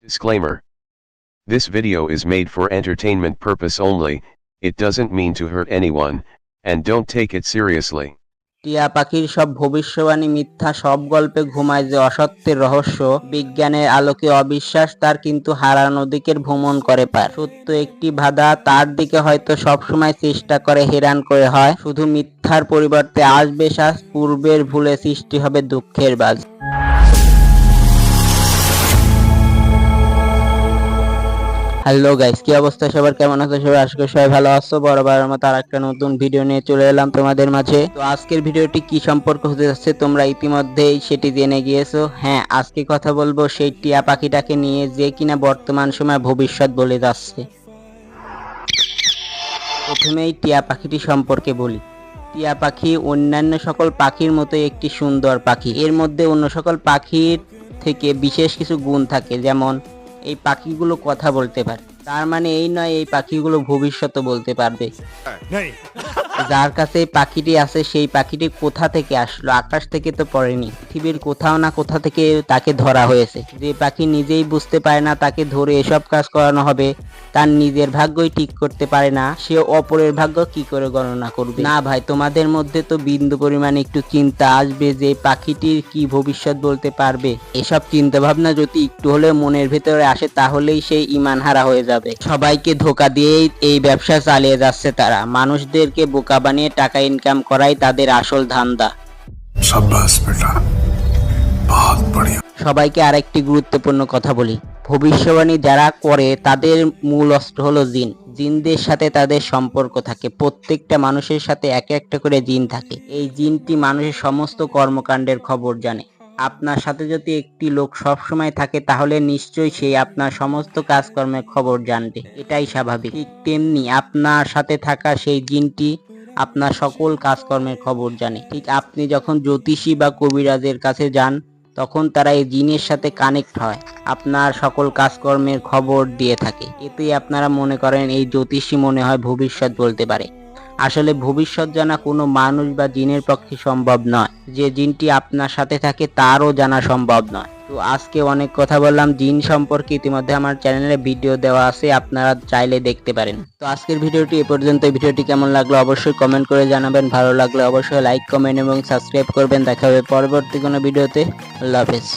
Disclaimer. This video is made for entertainment purpose only, it doesn't mean to hurt anyone, and don't take it seriously. টিয়া পাখির সব ভবিষ্যবাণী মিথ্যা, সব গল্পে ঘুমায় যে অসত্যের রহস্য, বিজ্ঞানের আলোকে অবিশ্বাস তার কিন্তু হারানো দিকের ভ্রমণ করে পার। সত্য একটি বাধা, তার দিকে হয়তো সবসময় চেষ্টা করে হেরান করে হয়। শুধু মিথ্যার পরিবর্তে আসবে শ্বাস, পূর্বের ভুলে সৃষ্টি হবে দুঃখের বাজ। হ্যালো গাইস, কি অবস্থা সবার, কেমন আছো সবাই? আশা করি সবাই ভালো আছো। বরাবরের মতো আরেকটা নতুন ভিডিও নিয়ে চলে এলাম তোমাদের মাঝে। তো আজকের ভিডিওটি কি সম্পর্ক হতে যাচ্ছে তোমরা ইতিমধ্যেই সেটি জেনে গিয়েছো। হ্যাঁ, আজকে কথা বলবো সেই টিয়া পাখিটাকে নিয়ে যে কিনা বর্তমান সময় ভবিষ্যৎ বলে যাচ্ছে। প্রথমেই টিয়া পাখিটি সম্পর্কে বলি। টিয়া পাখি অন্যান্য সকল পাখির মতোই একটি সুন্দর পাখি। এর মধ্যে অন্য সকল পাখির থেকে বিশেষ কিছু গুণ থাকে, যেমন এই পাখিগুলো কথা বলতে পারে। তার মানে এই নয় এই পাখিগুলো ভবিষ্যতে বলতে পারবে। যার কাছে এই পাখিটি আছে সেই পাখিটি কোথা থেকে আসলো? আকাশ থেকে তো পড়েনি, পৃথিবীর কোথাও না কোথা থেকে তাকে ধরা হয়েছে। যে পাখি নিজেই বুঝতে পারে না তাকে ধরে এসব কাজ করানো হবে, তার নিজের ভাগ্যই ঠিক করতে পারে না, সে অপরের ভাগ্য কি করে গণনা করবে? না ভাই, তোমাদের মধ্যে তো বিন্দু পরিমাণে একটু চিন্তা আসবে যে পাখিটির কি ভবিষ্যৎ বলতে পারবে। এসব চিন্তা ভাবনা যদি একটু হলেও মনের ভেতরে আসে তাহলেই সেই ঈমান হারা হয়ে যাবে। সবাইকে ধোঁকা দিয়েই এই ব্যবসা চালিয়ে যাচ্ছে তারা। মানুষদেরকে বোকা বানিয়ে টাকা ইনকাম করাই তাদের আসল ধান্দা। শাবাশ বেটা, বহুত বড়িয়া। সবাইকে আরেকটি গুরুত্বপূর্ণ কথা বলি। ভবিষ্যবাণী যারা করে তাদের মূল অস্ত্র হলো জিন। জিনদের সাথে তাদের সম্পর্ক থাকে। প্রত্যেকটা মানুষের সাথে এক একটা করে জিন থাকে। এই জিনটি মানুষের সমস্ত কর্মকাণ্ডের খবর জানে। আপনার সাথে যদি একটি লোক সব সময় থাকে তাহলে নিশ্চয়ই সে আপনার সমস্ত কাজকর্মের খবর জানবে, এটাই স্বাভাবিক। ঠিক তেমনি আপনার সাথে থাকা সেই জিনটি আপনার সকল কাজকর্মের খবর জানে। ঠিক আপনি যখন জ্যোতিষী বা কবিরাজের কাছে যান তখন তারা এই জিনের সাথে কানেক্ট হয়, আপনার সকল কাজকর্মের খবর দিয়ে থাকে। এতেই আপনারা মনে করেন এই জ্যোতিষী মনে হয় ভবিষ্যৎ বলতে পারে। আসলে ভবিষ্যৎ জানা কোনো মানুষ বা জিনের পক্ষে সম্ভব নয়। যে জিনটি আপনার সাথে থাকে তারও জানা সম্ভব নয়। তো আজকে অনেক কথা বললাম জিন সম্পর্কে। ইতিমধ্যে আমার চ্যানেলে ভিডিও দেওয়া আছে, আপনারা চাইলে দেখতে পারেন। তো আজকের ভিডিওটি এ পর্যন্ত। ভিডিওটি কেমন লাগলো অবশ্যই কমেন্ট করে জানাবেন। ভালো লাগলে অবশ্যই লাইক, কমেন্ট এবং সাবস্ক্রাইব করবেন। দেখা হবে পরবর্তী কোনো ভিডিওতে। আল্লাহ হাফেজ।